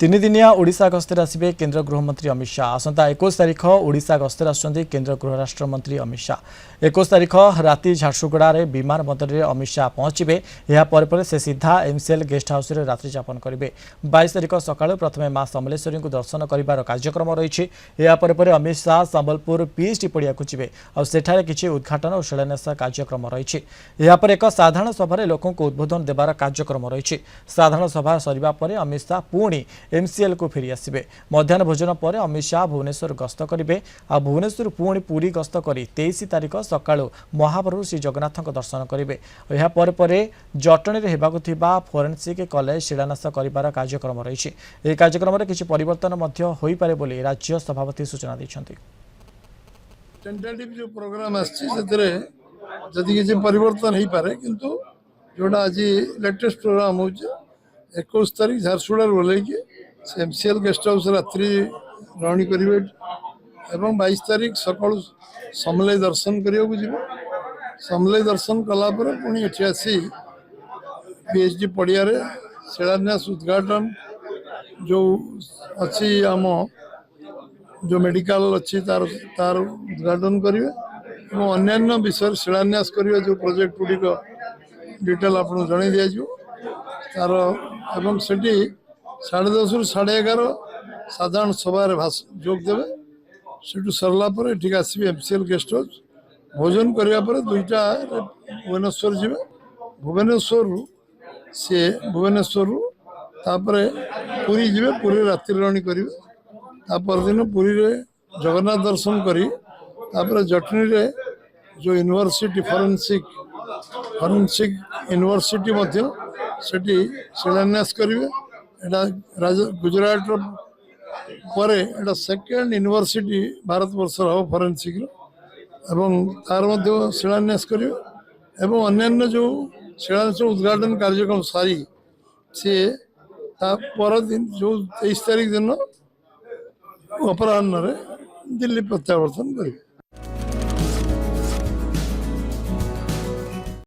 तीन दिनिया ओडिशा गस्तर आसवे केन्द्र गृहमंत्री अमित शाह आसंता 21 तारिख ओडिशा गस्तर आसुचंदी केन्द्र गृह राष्ट्र मंत्री अमित शाह 21 तारिख राति झारसुगुड़ा विमान बंदर में अमित शाह पहुंचे। यापर से सीधा एमसीएल गेस्ट हाउस में रात्रि यापन करेंगे। 22 तारिख सका प्रथम मां समलेश्वरी को दर्शन कर कार्यक्रम रही। यापर अमित शाह संबलपुर पीएचडी पड़िया को जी और किसी उद्घाटन और शिलान्यास कार्यक्रम रही। यापर एक साधारण सभा लोक उद्बोधन देवार कार्यक्रम रही। साधारण सभा सरिबा परे अमित शाह पुणी एमसीएल को फेरी आसबे। मध्याह्न भोजन पर अमित शाह भुवनेश्वर गस्त करेंगे। भुवनेश्वर पुणी पुरी गस्त कर 23 तारिख सका महाप्रभु श्री जगन्नाथ दर्शन करेंगे। यापर जटणी में होगा फोरेन्सिक कॉलेज शिलान्यास कर कार्यक्रम रही। यह कार्यक्रम में किसी परिवर्तन हो पारे बोली राज्य सभापति सूचना देते। टेंटेटिव जो प्रोग्राम आदि किसी परिवर्तन हो पारे किंतु जोड़ा आज लेटेस्ट प्रोग्राम हो 21 तारिख झारसुगुड़ा बोले कि एमसीएल गेस्ट हाउस रात्रि रही करेंगे एवं 22 तारिख सका समले दर्शन करने को जी समले दर्शन कलापर पुणी ये आसी पीएचडी पड़िया शिलान्यास उद्घाटन जो अच्छी आम जो मेडिकल अच्छी तार उद्घाटन करेंगे और अन्य विषय शिलान्यास करेंगे। जो प्रोजेक्ट गुड़िक डिटेल आपको जन दिज्व तार एवं से 10:30 रु 11:30 साधारण सभा जोग देवे। से सरला ठीक आसबे एमसीएल गेस्ट हाउस भोजन करापर 2टा भुवनेश्वर जी भुवनेश्वर सी भुवनेश्वर पुरी जी पुरी रात्रि रणी करेंगे। दिन पुरी रे जगन्नाथ दर्शन करी जटनी रे जो यूनिवर्सिटी फॉरेंसिक यूनिवर्सिटी सेठी शिलान्यास करेंगे। गुजरात परे एटा सेकेंड यूनिवर्सिटी भारत वर्ष हम फॉरेंसिक एवं तार शिलान्यास करेंगे। एवं अन्य जो शिलान्यास उद्घाटन कार्यक्रम सारी सी पर दिन जो 23 तारिख दिन अपराह्न दिल्ली प्रत्यावर्तन करेंगे।